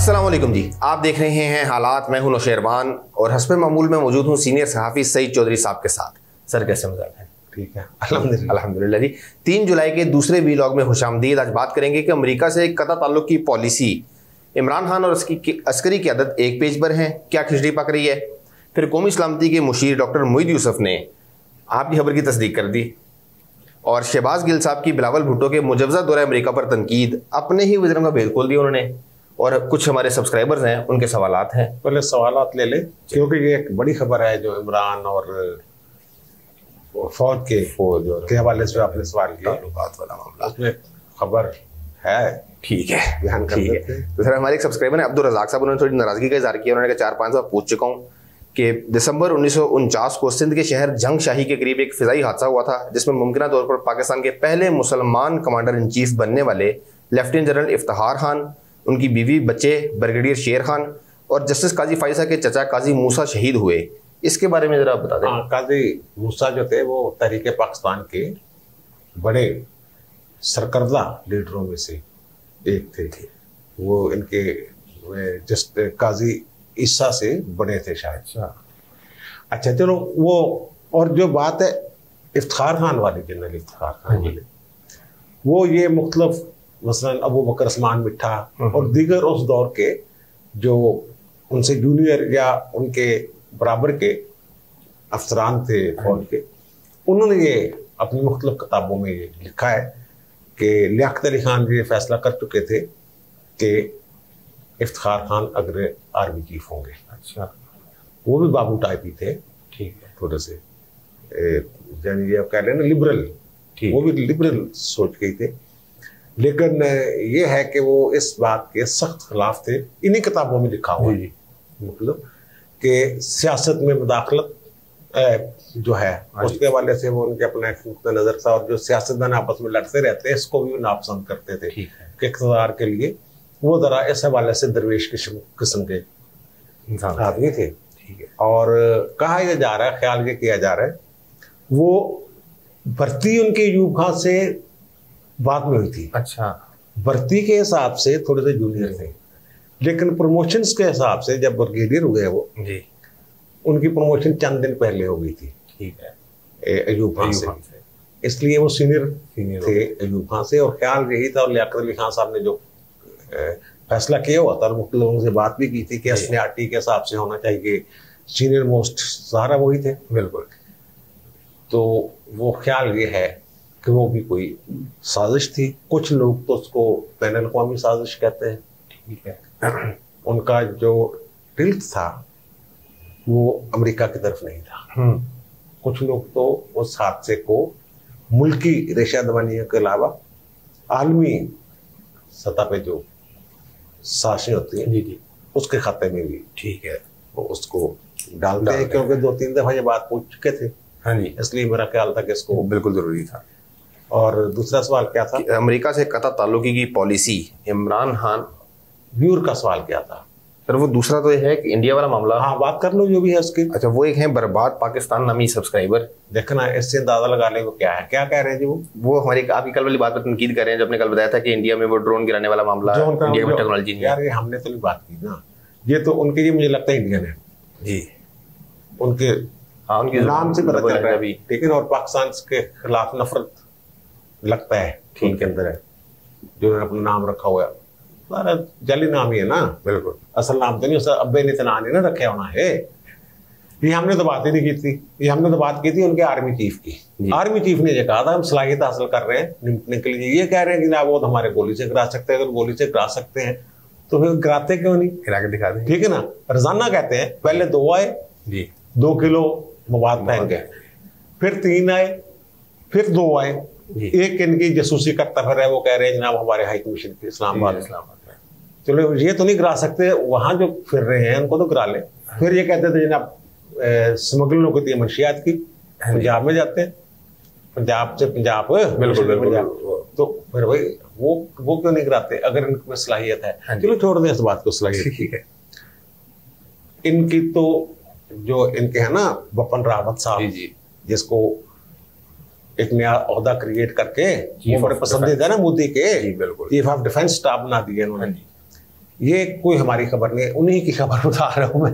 अस्सलाम वालेकुम जी, आप देख रहे हैं हालात। मैं हूं नौशेरबान और हस्बे मामूल में मौजूद हूं सीनियर सहाफ़ी सईद चौधरी साहब के साथ। सर कैसे मजाक है? ठीक है, अल्हम्दुलिल्लाह जी। 3 जुलाई के दूसरे व्लॉग में खुशामदीद। आज बात करेंगे कि अमेरिका से कतई ताल्लुक़ की पॉलिसी, इमरान खान और उसकी अस्करी क़यादत एक पेज पर है, क्या खिचड़ी पक रही है। फिर कौमी सलामती के मुशीर डॉक्टर मोईद यूसुफ ने आपकी खबर की तस्दीक कर दी, और शहबाज गिल साहब की बिलावल भुट्टो के मुजवजा दौरे अमेरिका पर तनकीद, अपने ही वज़ीर का भेद खोल दिया उन्होंने। और कुछ हमारे सब्सक्राइबर्स हैं, उनके सवालात हैं। पहले सवालात ले ले, क्योंकि ये एक बड़ी खबर है जो इमरान और फौज के हवाले से आपने सवाल किया, ताल्लुकात वाला मामला, उसमें खबर है। ठीक है, ध्यान कर ठीक है। तो सर हमारे एक सब्सक्राइबर हैं अब्दुल रज़ाक साहब, उन्होंने थोड़ी नाराजगी का इज़हार किया। उन्होंने कहा 4-5 बार पूछ चुका हूँ कि दिसंबर 1949 को सिंध के शहर जंग शाही के करीब एक फ़िज़ाई हादसा हुआ था, जिसमें मुमकिन तौर पर पाकिस्तान के पहले मुसलमान कमांडर इन चीफ बनने वाले लेफ्टिनेंट जनरल इफ्तिखार खान, उनकी बीवी, बच्चे ब्रिगेडियर शेर खान और जस्टिस काजी फाइजा के चचा काजी मूसा शहीद हुए। इसके बारे में जरा बता दें। हाँ, काजी मूसा जो थे वो तहरीक पाकिस्तान के बड़े सरकर्दा लीडरों में से एक थे। वो इनके जस्ट काजी ईसा से बड़े थे शायद। अच्छा चलो, वो और जो बात है इफ्तिखार खान वाली, जनरल इफ्तिखार खान वाले, वो ये मुख्तलिफ मसलन अबू बकर उस्मान मिठा और दीगर उस दौर के जो उनसे जूनियर या उनके बराबर के अफसरान थे फौज के, उन्होंने ये अपनी मुख्तलिफ किताबों में ये लिखा है कि लियाकत अली खान ये फैसला कर चुके थे कि इफ्तिखार खान अगले आर्मी चीफ होंगे। अच्छा, वो भी बाबू टाइप ही थे, ठीक है, थोड़े से यानी ये कह रहे हैं ना लिबरल, वो भी लिबरल सोच के ही थे। लेकिन ये है कि वो इस बात के सख्त खिलाफ थे। इन्हीं किताबों में लिखा हुआ है मतलब कि सियासत में मुदाखलत जो है उसके हवाले से वो उनके अपना एक नुक्ता नज़र था, और जो सियासतदान आपस में लड़ते रहते हैं इसको भी नापसंद करते थे कि इक़्तिदार के लिए वो ज़रा इस हवाले से दरवेश किस्म के आदमी थे। ठीक है। और कहा यह जा रहा है, ख्याल ये किया जा रहा है, वो भर्ती उनके अयूब खान से बाद में हुई थी। अच्छा, भर्ती के हिसाब से थोड़े से जूनियर थे, लेकिन प्रमोशंस के हिसाब से जब ब्रिगेडियर हुए वो जी, उनकी प्रमोशन चंद दिन पहले हो गई थी। ठीक है, अयूब खान से, इसलिए वो सीनियर थे अयूब खान से। और ख्याल यही था, और लियाकत अली खान साहब ने जो फैसला किया हुआ था, मुख्तलिफ लोगों से बात भी की थी कि सीनियरिटी के हिसाब से होना चाहिए, सीनियर मोस्ट सारा वही थे। बिल्कुल। तो वो ख्याल ये है कि वो भी कोई साजिश थी। कुछ लोग तो उसको बैन अल-अक़वामी साजिश कहते हैं। ठीक है। उनका जो टिल्ट था वो अमेरिका की तरफ नहीं था। कुछ लोग तो उस हादसे को मुल्की रेशा दवानियों के अलावा आलमी सतह पे जो साजिशें होती हैं जी, उसके खाते में भी, ठीक है, वो उसको डालते हैं, क्योंकि 2-3 दफा ये बात पूछ चुके थे। हाँ जी, इसलिए मेरा ख्याल था कि इसको बिल्कुल जरूरी था। और दूसरा सवाल क्या था? अमेरिका से कतई ताल्लुक़ की पॉलिसी, इमरान खान व्यूअर का सवाल क्या था? सर वो दूसरा तो है कि इंडिया वाला मामला। हाँ, बात कर लो जो भी है उसकी। अच्छा, वो एक है बर्बाद पाकिस्तान नामी सब्सक्राइबर। देखना इससे अंदाजा लगा ले वो क्या है, क्या कह रहे हैं जी। वो हमारी आपकी कल वाली बात पर तनकीद कर रहे हैं, जो आपने कल बताया था कि इंडिया में वो ड्रोन गिराने वाला मामला, इंडिया में टेक्नोलॉजी नहीं। यार ये हमने तो नहीं बात की ना, ये तो उनके, ये मुझे लगता है इंडियन है जी, उनके हाँ उनके नाम से पता चल रहा है अभी, ठीक है। और पाकिस्तान के खिलाफ नफरत लगता है उनके अंदर है, जो अपना नाम रखा हुआ है, सारा जाली नाम ही है ना। बिल्कुल, असल नाम तो नहीं, उसका अब्बे ने इतना नहीं ना रखे होना है। ये हमने तो बात ही नहीं की थी, ये हमने तो बात की थी उनके आर्मी चीफ की। आर्मी चीफ ने ये कहा था हम सलाहियत हासिल कर रहे हैं निपटने के लिए। ये कह रहे हैं कि ना वो तो हमारे गोली से गिरा सकते हैं, अगर गोली से गिरा सकते हैं तो फिर गिराते क्यों नहीं, गिरा के दिखा दें, ठीक है ना। रोजाना कहते हैं, पहले 2 आए जी, 2 किलो मवाद फेंक गए, फिर 3 आए, फिर 2 आए, एक इनकी जसूसी करता फिर है, वो कह रहे हैं जनाब हमारे हाई कमीशन इस्लामाबाद। चलो ये तो नहीं गिरा सकते, वहां जो फिर रहे हैं उनको तो गिरा ले। फिर ये कहते थे जनाब स्मगलरों की मंशियात की पंजाब में जाते हैं, पंजाब से पंजाब, बिल्कुल, तो फिर भाई वो क्यों नहीं गिराते अगर इनमें सलाहियत है। चलो छोड़ दें इस बात को, सलाहियत ठीक है। इनकी तो जो इनके है ना वपन रावत साहब, जिसको एक नया ओहदा क्रिएट करके वो बड़े पसंदीदा ना मोदी के, चीफ ऑफ डिफेंस स्टाफ बना दिए इन्होंने। ये कोई हमारी खबर नहीं है, उन्हीं की खबर बता रहा हूँ मैं,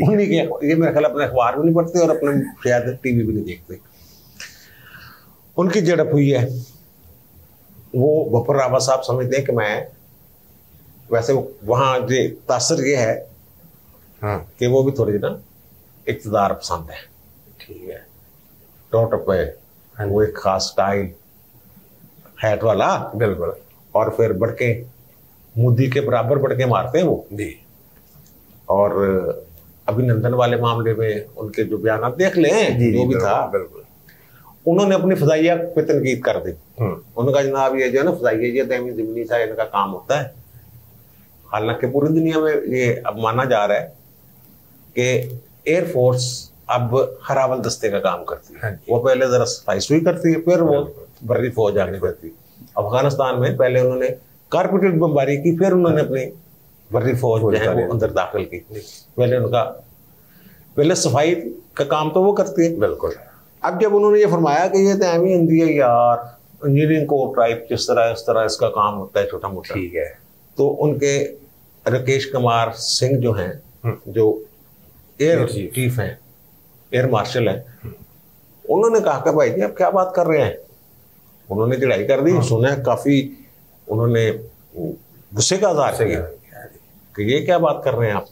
उन्हीं के। ये मेरे ख्याल अपने अखबार भी नहीं पढ़ते और अपने शायद टीवी भी नहीं देखते। उनकी झड़प हुई है। वो वफर रावत साहब समझते हैं कि मैं, वैसे वहाँ जो तासर ये है कि वो भी थोड़ी ना इक़्तिदार पसंद है, ठीक है, टॉप पे वो एक खास स्टाइल हैट वाला, बिल्कुल, और फिर बड़के मोदी के बराबर बड़के मारते हैं वो जी। और अभिनंदन वाले मामले में उनके जो बयान देख लें, जो भी था, बिल्कुल, उन्होंने अपनी फजाइया पे तनकीद कर दी। उनका जनाब ये जो है ना फजाइया ये दैमी ज़िमनी सा इनका काम होता है। हालांकि पूरी दुनिया में ये अब माना जा रहा है कि एयरफोर्स अब हरावल दस्ते का काम करती है। वो पहले जरा सफाई सुई करती है, फिर वो बर्री फौज आगे बढ़ती है। अफगानिस्तान में पहले उन्होंने कारपेटेड बमबारी की, फिर उन्होंने अपनी बर्री फौज जो है वो अंदर दाखिल की। पहले सफाई का काम तो वो करती है, बिल्कुल। अब जब उन्होंने ये फरमाया कि ये तो एम ही हिंदी है यार, इंजीनियरिंग कोर टाइप जिस तरह इस तरह इसका काम होता है छोटा मोटा, ठीक है, तो उनके राकेश कुमार सिंह जो हैं, जो एयर चीफ हैं, एयर मार्शल हैं, उन्होंने कहा कि भाई जी आप क्या बात कर रहे हैं। उन्होंने चढ़ाई कर दी। सुना है काफी उन्होंने गुस्से का इज़हार किया कि ये क्या बात कर रहे हैं आप।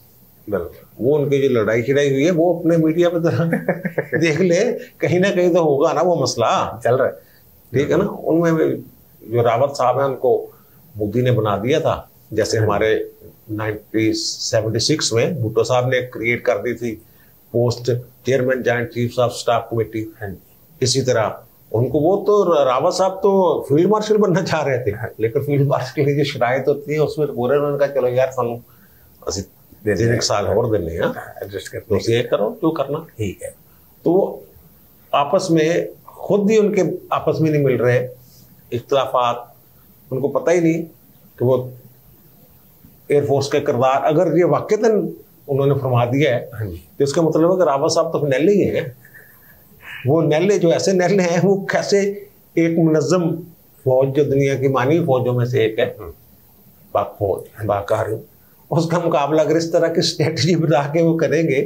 वो उनकी जो लड़ाई छिड़ाई हुई है वो अपने मीडिया पे तरह देख ले, कहीं ना कहीं तो होगा ना वो मसला चल रहा है, ठीक है ना। उनमें जो रावत साहब है उनको मोदी ने बना दिया था, जैसे हमारे 1976 में भुट्टो साहब ने क्रिएट कर दी थी post chairman joint chiefs of staff committee. इसी तरह उनको, वो तो रावत साहब तो फील्ड मार्शल बनना चाह रहे थे, लेकिन फील्ड मार्शल की जो शरायत होती है उसमें पूरे उन्होंने कहा चलो यार सानू एक साल और देने एडजस्ट कर, तो ये करो जो करना, ठीक है। तो वो आपस में खुद ही उनके आपस में नहीं मिल रहे इख्तिलाफात, उनको पता ही नहीं कि वो एयरफोर्स के किरदार अगर ये वाकईतन उन्होंने फरमा दिया है तो इसका मतलब है कि रावत साहब तो नैले ही हैं। वो नैले जो ऐसे नैले हैं, वो कैसे एक मुनज़्ज़म फौज जो दुनिया की मानी फौजों में से एक है, पाक फौज, पाक आर्मी, उसका मुकाबला अगर इस तरह की स्ट्रेटजी बना के वो करेंगे,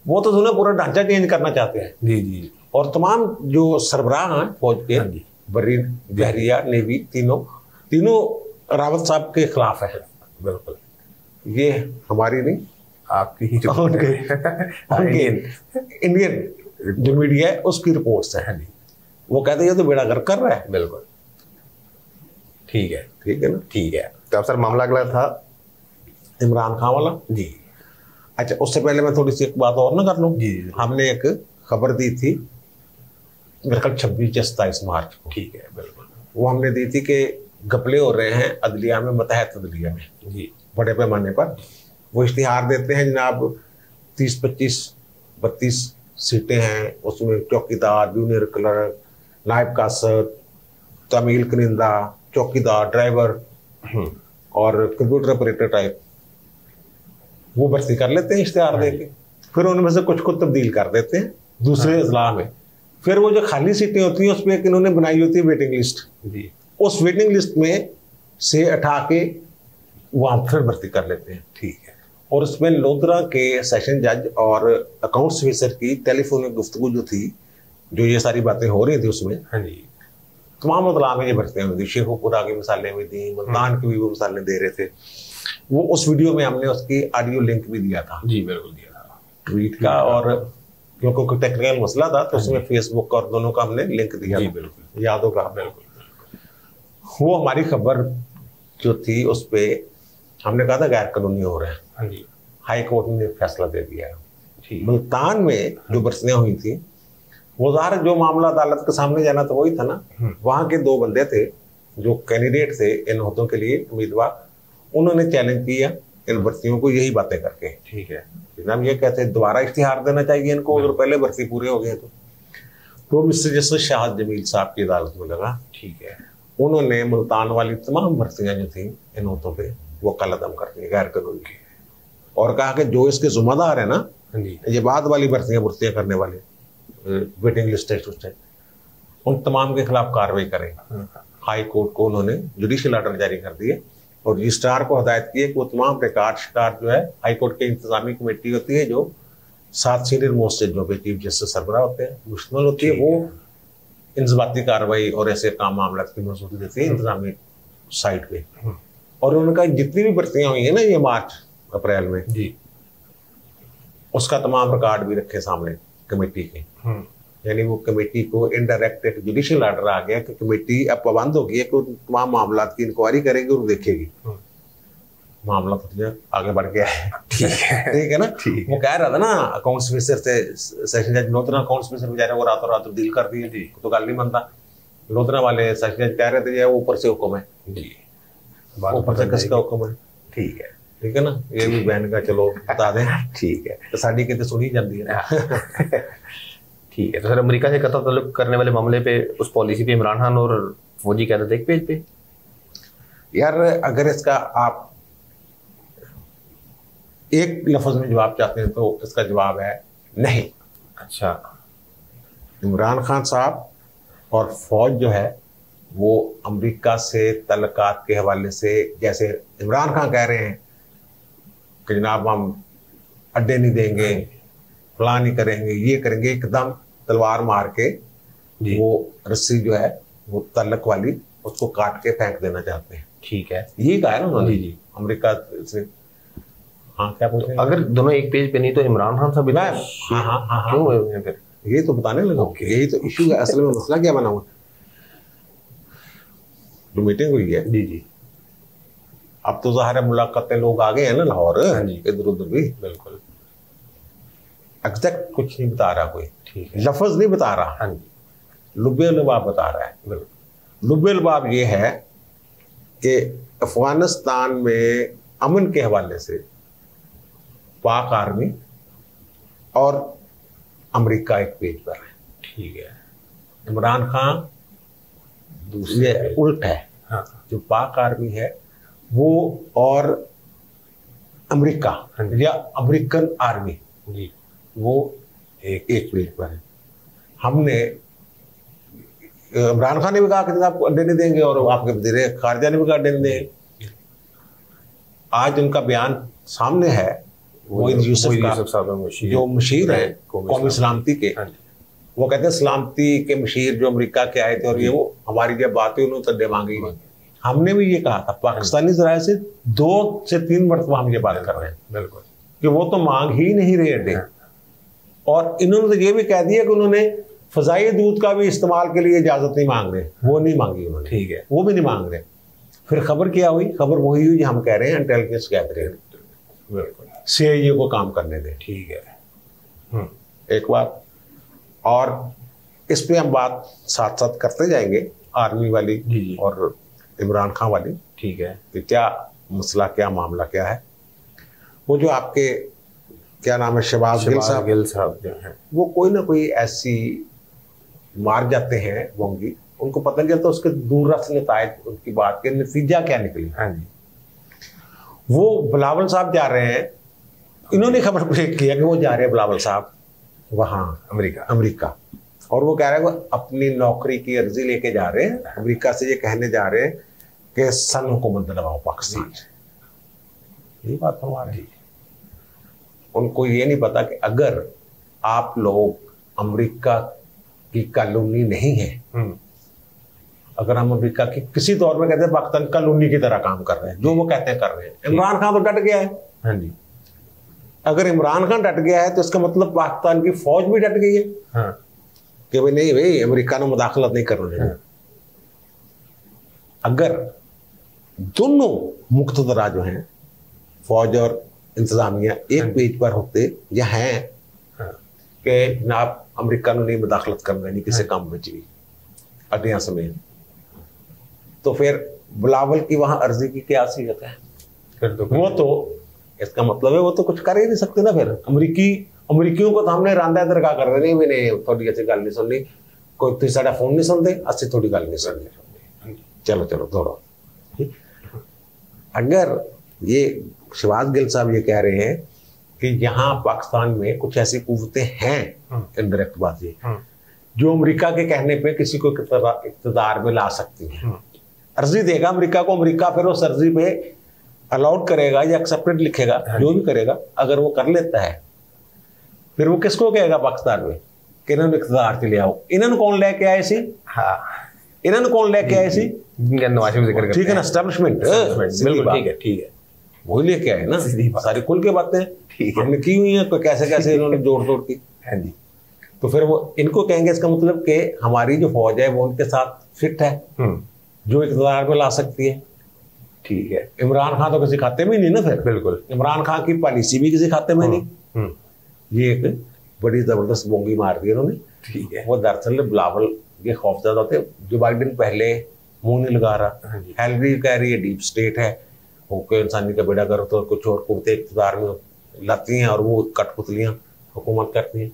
वो तो उन्हें पूरा ढांचा चेंज करना चाहते हैं जी जी। और तमाम जो सरबराह हैं फौज के, बरी, बहरिया, नेवी, तीनों रावत साहब के खिलाफ है। बिल्कुल, ये हमारी नहीं आपकी ही इंडियन जो मीडिया है उसकी रिपोर्ट्स है। वो कहते हैं ये तो बेड़ा गर्क कर रहा है। बिल्कुल, ठीक है, ठीक है ना, ठीक है। तो अब सर मामला अगला था इमरान खान वाला जी। अच्छा, उससे पहले मैं थोड़ी सी एक बात और ना कर लूँ जी। हमने एक खबर दी थी मेरे ख्याल 26 या 27 मार्च को, ठीक है, बिल्कुल। वो हमने दी थी कि घपले हो रहे हैं अदलिया में, मतहत अदलिया में जी, बड़े पैमाने पर। वो इश्तिहार देते हैं जनाब 30, 25, 32 सीटें हैं, उसमें चौकीदार, जूनियर क्लर्क, नायब कासर, तमील कनिंदा, चौकीदार, ड्राइवर और कंप्यूटर ऑपरेटर टाइप, वो भर्ती कर लेते हैं इश्तिहार देके। फिर उनमें से कुछ को तब्दील कर देते हैं दूसरे अजला में। फिर वो जो खाली सीटें होती हैं उस पर इन्होंने बनाई होती है वेटिंग लिस्ट जी। उस वेटिंग लिस्ट में से उठा के वहां फिर भर्ती कर लेते हैं, ठीक है। और उसमें लोधरा के सेशन जज और अकाउंट्स ऑफिसर की टेलीफोनिक गुफ्तगू जो थी, जो ये सारी बातें हो रही थी उसमें, हाँ जी, तमाम अदला में ये भर्तियां हुई थी। शेखुपुरा की मिसालें भी दी, मुल्तान की भी वो मिसालें दे रहे थे। वो उस वीडियो में हमने उसकी ऑडियो लिंक भी दिया था जी, बिल्कुल दिया था, ट्वीट का, और क्योंकि कोई टेक्निकल मसला था तो उसमें फेसबुक और दोनों का हमने लिंक दिया जी, बिल्कुल याद होगा, बिल्कुल। वो हमारी खबर जो थी उस पे हमने कहा था गैर कानूनी हो रहे हैं, हाई कोर्ट ने फैसला दे दिया है। मुल्तान में जो बरसियां हुई थी वो ज़ाहिर जो मामला अदालत के सामने जाना तो वही था ना। वहाँ के 2 बंदे थे जो कैंडिडेट थे इन ओहदों के लिए, उम्मीदवार, उन्होंने चैलेंज किया इन भर्तियों को यही बातें करके, ठीक है। जनाब ये कहते हैं दोबारा इश्तिहार देना चाहिए इनको अगर पहले भर्ती पूरे हो गए तो मिस्टर जस्टिस शाहद जमील साहब की अदालत में लगा, ठीक है। उन्होंने मुल्तान वाली तमाम भर्तियां जो थी इन ओहदों पे वो कलअदम कर दी गैर कानूनी, और कहा कि जो इसके जुम्मेदार है ना ये बाद वाली भर्तियां करने वाले वेटिंग लिस्ट है उन तमाम के खिलाफ कार्रवाई करें। हाई कोर्ट को उन्होंने जुडिशियल ऑर्डर जारी कर दिए और रजिस्ट्रार को हदायत की है कि वो तमाम रिकॉर्ड शिकार जो है हाईकोर्ट की इंतजामी कमेटी होती है जो 7 सीनियर मोस्ट जजों पे चीफ जस्टिस सरबराह होते हैं मुश्तमिल होती है, वो इंजबाती कार्रवाई और ऐसे काम मामला की मंजूरी देती है इंतजामी साइट पे। और उनका जितनी भी भर्तियां हुई है ना ये मार्च अप्रैल में जी, उसका तमाम रिकॉर्ड भी रखे सामने कमेटी के। यानी वो कमेटी को इनडायरेक्ट एक जुडिशियल ऑर्डर आ गया कि कमेटी अब पाबंद होगी है कि तमाम मामला की इंक्वायरी करेगी और देखेगी। मामला तो आगे बढ़ गया है। ठीक है ना। वो कह रहा था ना अकाउंट्स ऑफिसर से सेशन जज लोधरा अकाउंट्स ऑफिसर बेचारे वो रातों रात डील कर दी तो गल नहीं बनता। लोधरा वाले सेशन जज कह रहे थे ऊपर से हुक्म है जी, ऊपर से किसका हुक्म है। ठीक है ना। ये भी बहन का चलो बता दें। ठीक है, तो साड़ी की तो सुनी जाती है। ठीक है। तो सर अमेरिका से कतल तल्लुक करने वाले मामले पे उस पॉलिसी पे इमरान खान और फौजी कहते थे एक पेज पे। यार अगर इसका आप एक लफ्ज में जवाब चाहते हैं तो इसका जवाब है नहीं। अच्छा, इमरान खान साहब और फौज जो है वो अमेरिका से तल्लुकात के हवाले से, जैसे इमरान खान कह रहे हैं कि जनाब हम अड्डे नहीं देंगे, फलां नहीं करेंगे, ये करेंगे, एकदम तलवार मार के वो रस्सी जो है वो तल्लक वाली उसको काट के फेंक देना चाहते हैं। ठीक है, ये कहा है ना उन्होंने जी अमेरिका से। हाँ क्या पूछ रहे हैं? अगर दोनों एक पेज पे नहीं तो इमरान खान साहब क्यों हुए हैं फिर? ये तो बताने लगा। यही तो इशू है असल में। मसला क्या बना हुआ, जो मीटिंग हुई है जी, अब तो ज़ाहिर है मुलाकातें लोग आ गए हैं ना लाहौर, इधर उधर भी। बिल्कुल एग्जैक्ट कुछ नहीं बता रहा कोई, ठीक है, लफ्ज नहीं बता रहा। हाँ जी, लुबे लुबाब बता रहा है। बिल्कुल लुबे लुबाब ये है कि अफगानिस्तान में अमन के हवाले से पाक आर्मी और अमेरिका एक पेज पर है। ठीक है, इमरान खान दूसरे उल्ट है। हाँ, जो पाक आर्मी है वो और अमेरिका या अमेरिकन आर्मी जी वो एक पेज पर है। हमने इमरान खान ने भी कहा कि आपको अड्डे नहीं देंगे और आपके वज़ीर खारजा ने भी कहा अड्डे नहीं देंगे। आज उनका बयान सामने है, मोईन यूसुफ का जो मशीर है कौमी सलामती के। वो कहते हैं सलामती के मशीर जो अमेरिका के आए थे और ये वो हमारी जब बात हुई उन्होंने अड्डे मांगे। हमने भी ये कहा था, पाकिस्तानी जराये से 2 से 3 मरतबा हम ये बात कर रहे हैं। बिल्कुल कि वो तो मांग ही नहीं रहे अड्डे। और इन्होंने तो ये भी कह दिया कि उन्होंने फजाई दूध का भी इस्तेमाल के लिए इजाजत नहीं मांग रहे, वो नहीं मांगी उन्होंने। ठीक है, वो भी नहीं मांग रहे। फिर खबर क्या हुई? खबर वही हुई जो हम कह रहे हैं, इंटेलिजेंस गैदरिंग। बिल्कुल CIA को काम करने दें। ठीक है, एक बात और इस पे हम बात साथ साथ करते जाएंगे, आर्मी वाली और इमरान खान वाली। ठीक है, कि क्या मसला, क्या मामला क्या है। वो जो आपके क्या नाम है शहबाज गिल साहब जो हैं वो कोई ना कोई ऐसी मार जाते हैं वोंगी, उनको पता नहीं चलता उसके दूररस नतायज उनकी बात के नतीजा क्या निकली। हाँ जी, वो बिलावल साहब जा रहे हैं, इन्होंने खबर ब्रेक किया कि वो जा रहे हैं बिलावल साहब वहाँ अमेरिका और वो कह रहे हैं वो अपनी नौकरी की अर्जी लेके जा रहे हैं अमेरिका से। ये कहने जा रहे हैं कि सन हुकूमत दिलवाओ पाकिस्तान से। ये बात फरमा रहे हैं। उनको ये नहीं पता कि अगर आप लोग अमेरिका की कॉलोनी नहीं है, अगर हम अमेरिका की किसी दौर में कहते हैं पाकिस्तान कॉलोनी की तरह काम कर रहे हैं, जो वो कहते हैं कर रहे हैं। इमरान खान तो डट गया है। हाँ जी, अगर इमरान खान डट गया है तो इसका मतलब पाकिस्तान की फौज भी डट गई है। हाँ, कि भाई नहीं भाई अमेरिका ने मुदाखलत नहीं करने देना। अगर दोनों मुक्तदरा जो हैं फौज और इंतजामिया एक पेज पर होते या हैं कि जनाब अमेरिका ने नहीं मुदाखलत करना नहीं किसी काम में भी अड्डियां समेत, तो फिर बिलावल की वहां अर्जी की क्या हैसियत है? फिर तो वो तो इसका मतलब है वो तो कुछ कर ही नहीं सकते ना। फिर अमरीकियों को तो हमने रांदा दरगाह कर रहे नहीं, मैंने थोड़ी अच्छी गल नहीं सुननी, कोई तुम साडा फोन नहीं सुनते, अच्छी थोड़ी गल नहीं सुननी, चलो चलो दौड़ो। अगर ये शहबाज गिल साहब ये कह रहे हैं कि यहाँ पाकिस्तान में कुछ ऐसी कुव्वतें हैं, इनडायरेक्ट बात ये, जो अमेरिका के कहने पे किसी को इक़्तिदार में ला सकती हैं, अर्जी देगा अमेरिका को, अमेरिका फिर उस अर्जी पे अलाउड करेगा या एक्सेप्टेड लिखेगा, जो भी करेगा। अगर वो कर लेता है फिर वो किसको कहेगा पाकिस्तान में कि इन्होंने इक़्तिदार चले आओ। इन्होंने कौन लेके आए सी? हाँ, इन्होंने कौन लेके आए सी? नवाज शरीफ जिक्र ठीक है ना, एस्टैब्लिशमेंट, बिल्कुल ठीक है, ठीक है, वही लेके आए ना, सारी खुल के बातें हमने की हुई है, कैसे कैसे इन्होंने जोड़ तोड़ की। हाँ जी। तो फिर वो इनको कहेंगे, इसका मतलब कि हमारी जो फौज है वो उनके साथ फिट है, जो इक़्तिदार में ला सकती है। ठीक है। इमरान खान तो किसी खाते में नहीं ना, फिर बिल्कुल इमरान खान की पॉलिसी भी किसी खाते में नहीं। ये एक बड़ी जबरदस्त बोंगी मार दी उन्होंने। ठीक है। वो दरअसल बिलावल के खौफजदा थे। जो बाइडेन पहले मुंह नहीं लगा रहा, हेलरी कह रही है डीप स्टेट है, वो कोई इंसानी का बेड़ा करो तो कुछ और कुत्ते इक़्तिदार में लाती हैं और वो कठपुतलियां हुकूमत करती हैं।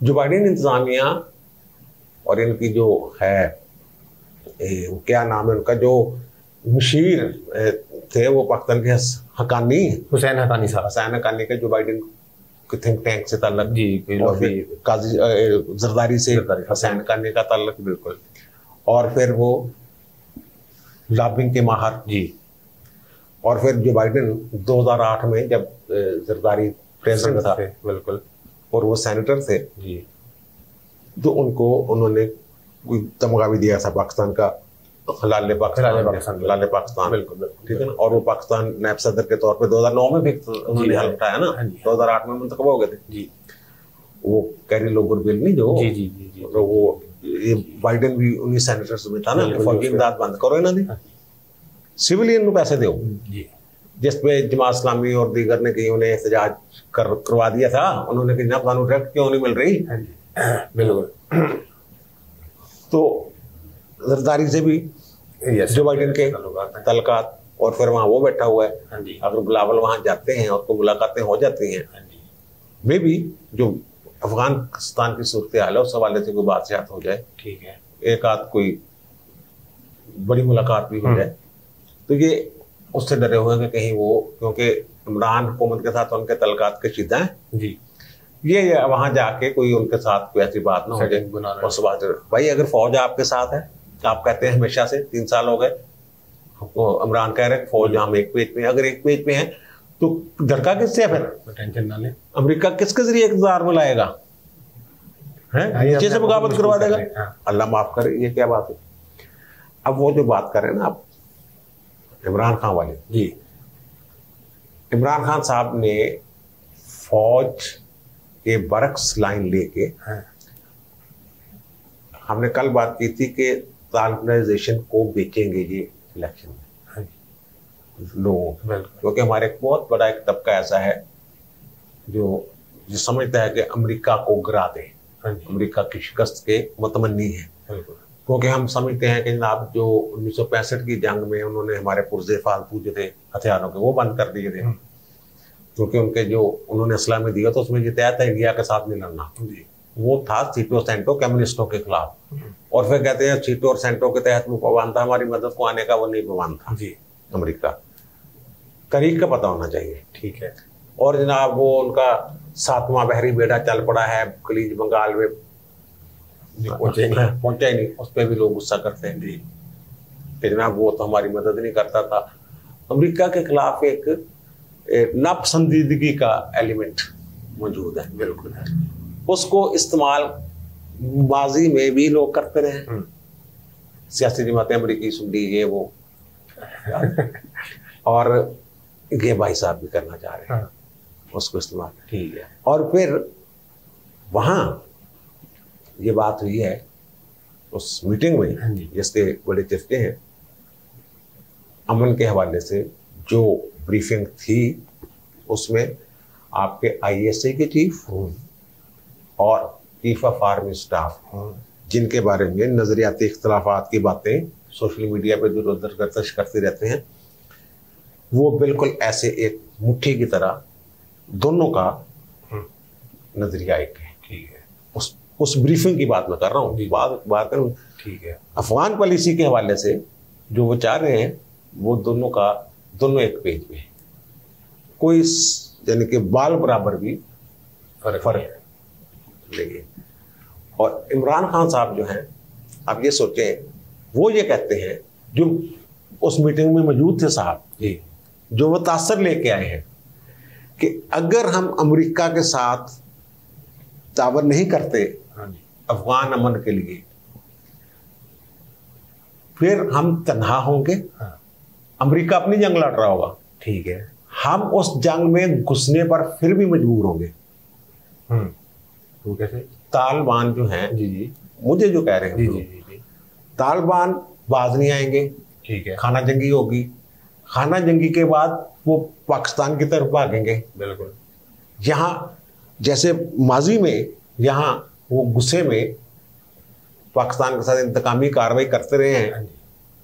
जो बाइडेन इंतजामिया और इनकी जो है क्या नाम है उनका, जो मुशीर थे वो पाकिस्तान के हकानी, हुसैन हकानी साहब, हुसैन हकानी का जो बाइडेन के थिंक टैंक से ताल्लुक जी, और फिर काजी जरदारी से हुसैन हकानी का ताल्लुक, बिल्कुल। और फिर वो लॉबिंग के माहर जी। और फिर जो बाइडेन 2008 में जब जरदारी प्रेसिडेंट था, बिल्कुल, और वो सेनेटर थे जी, तो उनको उन्होंने कोई तमगा भी दिया था पाकिस्तान का, लाले पाकिस्तान, बिल्कुल, ठीक है ना। और वो पाकिस्तान नायब सदर के तौर पे 2009 में भी उन्होंने हाल उठाया ना, 2008 में मुंतखब हो गए थे जी। वो कैरी लोबर बिल नहीं जो जी जी जी, तो वो ये बाइडेन भी उन्हीं सेनेटर्स में था ना, फौजी इमदाद बंद करो इन्हों दी, सिविलियन को पैसे दो जी। जिस पे जमात इस्लामी और दीगर ने कहीं उन्हें एहतजाज करवा दिया था, उन्होंने कहा जनाब कानून डायरेक्ट क्यों नहीं मिल रही, बिल्कुल। तो जरदारी से भी जो बाइडेन के तलकात, और फिर वहां वो बैठा हुआ है, अगर बिलावल वहां जाते हैं और को मुलाकातें हो जाती हैं, मे भी जो अफगानिस्तान की सूरत हाल है उस हवाले से कोई बातचीत हो जाए, ठीक है, एक आध कोई बड़ी मुलाकात भी हो जाए, तो ये उससे डरे हुए हैं कि कहीं वो, क्योंकि इमरान हुकूमत के साथ उनके तलकात के शिद्दा हैं जी, ये वहां जाके कोई उनके साथ कोई ऐसी बात ना हो जाए। उस बात भाई अगर फौज आपके साथ है, आप कहते हैं हमेशा से 3 साल हो गए, इमरान कह रहे हैं फौज हम एक पेज पे, अगर एक पेज पे हैं तो धड़का किससे है फिर? टेंशन ना ले, अमेरिका किसके जरिए इक़्तिदार में लाएगा? नीचे से बगावत करवा देगा? अल्लाह माफ करे, ये क्या बात है। अब वो जो बात कर रहे हैं ना आप इमरान खान वाले जी, इमरान खान साहब ने फौज के बरक्स लाइन लेके, हमने कल बात की थी कि तालिबानाइजेशन को बेचेंगे ये इलेक्शन में लोगों, क्योंकि हमारे एक बहुत बड़ा एक तबका ऐसा है जो समझता है कि अमेरिका को गिरा दे, अमेरिका की शिकस्त के मुतमन्नी है, क्योंकि हम समझते हैं कि जनाब जो 1965 की जंग में उन्होंने हमारे पुर्जे फालतू जो थे हथियारों के वो बंद कर दिए थे, क्योंकि उनके जो उन्होंने असलाह में दिया तो उसमें ये तय था इंडिया के साथ नहीं लड़ना, वो था सीटो सेंटो कम्युनिस्टों के खिलाफ, और फिर कहते हैं सीटो और सेंटो के तहत वो पाबंद था, हमारी मदद को आने का वो नहीं पाबंद था जी। अमेरिका तारीख का पता होना चाहिए, ठीक है। और जनाब वो उनका 7वां बहरी बेड़ा चल पड़ा है खलीज बंगाल में, पहुंचा ही नहीं, उस पर भी लोग गुस्सा करते हैं जी कि जनाब वो तो हमारी मदद नहीं करता था। अमेरिका के खिलाफ एक नापसंदीदगी का एलिमेंट मौजूद है, बिल्कुल है, उसको इस्तेमाल माजी में भी लोग करते रहे, सियासी जमातें अमरीकी सुन्नी ये वो और ये भाई साहब भी करना चाह रहे हैं उसको इस्तेमाल, ठीक है। और फिर वहां ये बात हुई है उस मीटिंग में जिसके बड़े चर्चे हैं, अमन के हवाले से जो ब्रीफिंग थी उसमें आपके ISA के चीफ और चीफ ऑफ आर्मी स्टाफ, जिनके बारे में नजरियाती इख्तलाफात की बातें सोशल मीडिया पे जो उधर गर्दिश करते रहते हैं, वो बिल्कुल ऐसे एक मुट्ठी की तरह दोनों का नजरिया एक है, ठीक है। उस ब्रीफिंग की बात मैं कर रहा हूँ, बात करूँ, ठीक है। अफगान पॉलिसी के हवाले से जो वो चाह रहे हैं वो दोनों एक पेज पे, कोई यानी कि बाल बराबर भी फर्क नहीं। और इमरान खान साहब जो हैं, आप ये सोचें, वो ये कहते हैं जो उस मीटिंग में मौजूद थे साहब जी, जो वो तासर लेके आए हैं कि अगर हम अमेरिका के साथ तावन नहीं करते अफगान अमन के लिए, फिर हम तन्हा होंगे। अमेरिका अपनी जंग लड़ रहा होगा, ठीक है, हम उस जंग में घुसने पर फिर भी मजबूर होंगे। तो कैसे? तालिबान जो हैं जी जी, मुझे जो कह रहे हैं जी जी जी जी, तालिबान बाज नहीं आएंगे, ठीक है, खाना जंगी होगी, खाना जंगी के बाद वो पाकिस्तान की तरफ भागेंगे। बिल्कुल। यहाँ जैसे माजी में यहाँ वो गुस्से में पाकिस्तान के साथ इंतकामी कार्रवाई करते रहे हैं,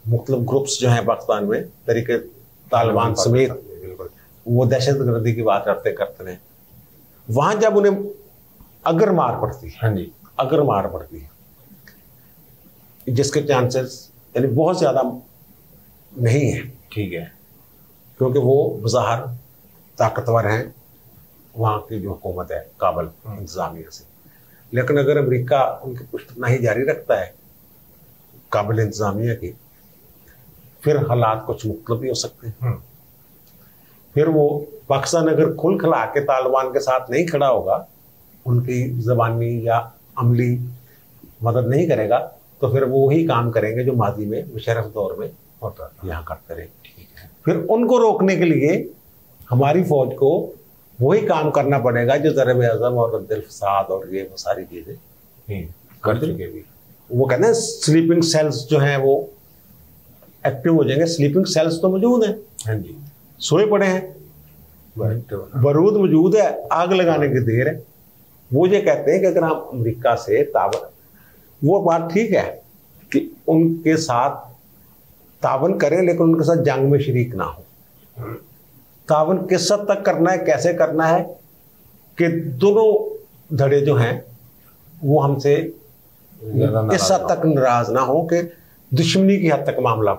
मुख्तलिफ ग्रुप्स जो हैं पाकिस्तान में, तरीके तालिबान समेत, वो दहशत गर्दी की बात करते रहे। वहां जब उन्हें अगर मार पड़ती है, हाँ जी, अगर मार पड़ती है, जिसके चांसेस यानी बहुत ज्यादा नहीं है, ठीक है, क्योंकि वो बज़ाहिर ताकतवर हैं वहाँ की जो हुकूमत है काबल इंतजामिया से, लेकिन अगर अमेरिका उनकी पुष्टनाही जारी रखता है काबल इंतजामिया की, फिर हालात कुछ मुख्तलिफ भी हो सकते हैं। फिर वो पाकिस्तान अगर खुल खिला के तालिबान के साथ नहीं खड़ा होगा, उनकी ज़बानी या अमली मदद नहीं करेगा, तो फिर वो वही काम करेंगे जो माजी में मुशर्रफ दौर में होता यहाँ करते रहे। ठीक है, फिर उनको रोकने के लिए हमारी फौज को वही काम करना पड़ेगा जो ज़रब आज़म और रद्दुल फसाद और ये वो सारी चीज़ें कर चुके भी। वो कहते हैं स्लीपिंग सेल्स जो हैं वो एक्टिव हो जाएंगे। स्लीपिंग सेल्स तो मौजूद हैं, हाँ जी, सोए पड़े हैं, बारूद मौजूद है, आग लगाने की देर है। वो ये कहते हैं कि अगर हम अमेरिका से तावन, वो बात ठीक है कि उनके साथ तावन करें, लेकिन उनके साथ जंग में शरीक ना हो। तावन किस हद तक करना है, कैसे करना है कि दोनों धड़े जो हैं वो हमसे इस हद तक नाराज ना हो कि दुश्मनी की हद तक मामला।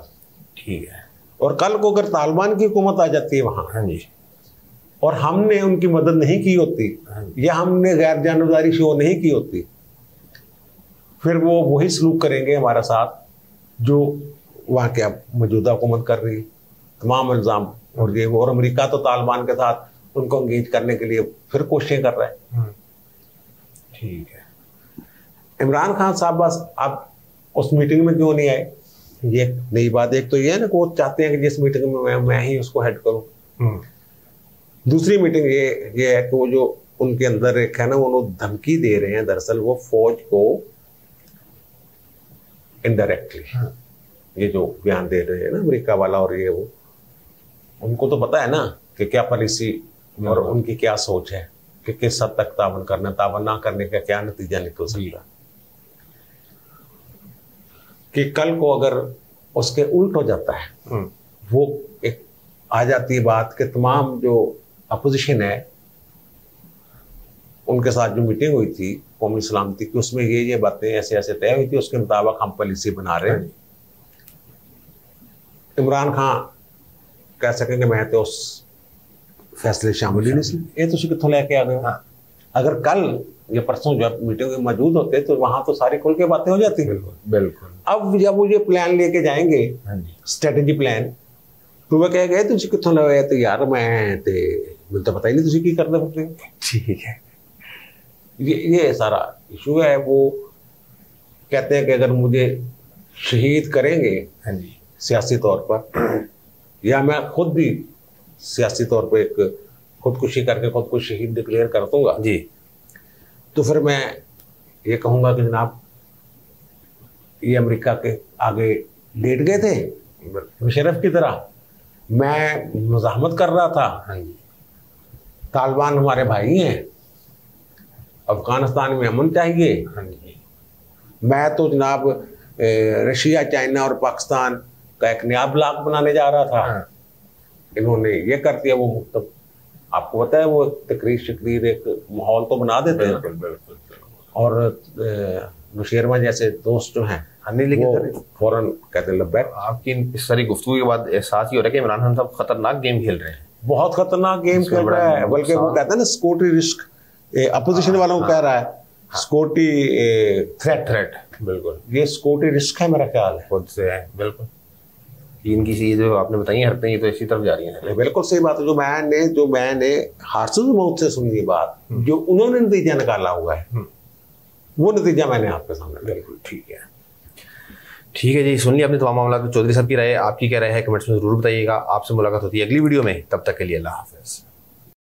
ठीक है, और कल को अगर तालिबान की हुकूमत आ जाती है वहां, हाँ जी, और हमने उनकी मदद नहीं की होती या हमने गैर जानबदारी शो नहीं की होती, फिर वो वही सलूक करेंगे हमारे साथ जो वहाँ के अब मौजूदा हुकूमत कर रही है। तमाम इल्ज़ाम और ये वो, और अमेरिका तो तालिबान के साथ उनको एंगेज करने के लिए फिर कोशिशें कर रहा है। ठीक है। इमरान खान साहब बस अब उस मीटिंग में क्यों नहीं आए, ये नई बात। एक तो ये है ना कि वो चाहते हैं कि जिस मीटिंग में मैं ही उसको हेड करूं। दूसरी मीटिंग ये है कि वो जो उनके अंदर एक है ना, वो धमकी दे रहे हैं दरअसल वो फौज को इनडायरेक्टली, ये जो बयान दे रहे हैं ना अमेरिका वाला और ये वो, उनको तो पता है ना कि क्या पॉलिसी और उनकी क्या सोच है कि किस हद तक तावन करना, तावन ना करने का क्या नतीजा निकल सकता। कि कल को अगर उसके उल्ट हो जाता है, वो एक आ जाती है बात कि तमाम जो अपोजिशन है उनके साथ जो मीटिंग हुई थी कौमी सलामती की, उसमें ये बातें ऐसे ऐसे तय हुई थी, उसके मुताबिक हम पॉलिसी बना रहे हैं। इमरान खान कह सकेंगे मैं तो उस फैसले शामिल ही नहीं, ये तो कितों लेके आ गए। अगर कल या परसों जब मीटिंग में मौजूद होते तो वहां तो सारी खुल के बातें हो जाती। बिल्कुल बिल्कुल। अब जब वो ये प्लान लेके जाएंगे, स्ट्रेटेजी प्लान, तो वह कह गए तुझे कितों लगा, तो यार मैं मुझे तो पता ही नहीं तुझे की करना पड़ रही। ठीक है, ये सारा इशू है। वो कहते हैं कि अगर मुझे शहीद करेंगे सियासी तौर पर, या मैं खुद भी सियासी तौर पर एक खुदकुशी करके खुद को शहीद डिक्लेयर कर दूंगा जी, तो फिर मैं ये कहूंगा कि जनाब ये अमेरिका के आगे लेट गए थे मुशर्रफ की तरह, मैं मुज़ाहमत कर रहा था। तालिबान हमारे भाई हैं, अफगानिस्तान में अमन चाहिए। मैं तो जनाब रशिया, चाइना और पाकिस्तान का एक नया ब्लॉक बनाने जा रहा था, इन्होंने ये कर दिया। वो मतलब आपको पता है वो तकरीर शक्रीर एक माहौल तो बना देते हैं। बिल्कुल। और नुशैरमा जैसे दोस्त जो हैं वो फौरन कहते हैं लब्बैक। आपकी इस सारी गुफ्तगू के बाद एहसास ही हो रहा है कि इमरान खान साहब खतरनाक गेम खेल रहे हैं, बहुत खतरनाक गेम खेल रहा है। बल्कि वो कहते हैं ना सिक्योरिटी रिस्क, अपोजिशन वालों को कह रहा है सिक्योरिटी थ्रेट। बिल्कुल, ये सिक्योरिटी रिस्क है मेरा ख्याल है, खुद से है। बिल्कुल, इनकी ये जो आपने बताई हरकतें ये तो इसी तरफ जा रही हैं। बिल्कुल सही बात है। जो मैंने हार्सों बहुत से सुनी ये बात, जो उन्होंने नतीजा निकाला हुआ है, वो नतीजा मैंने आपके सामने। बिल्कुल ठीक है जी, सुन लिया आपने तमाम मामला। चौधरी साहब की राय, आपकी क्या राय है कमेंट्स में जरूर बताइएगा। आपसे मुलाकात होती है अगली वीडियो में, तब तक के लिए अल्लाह हाफिज़।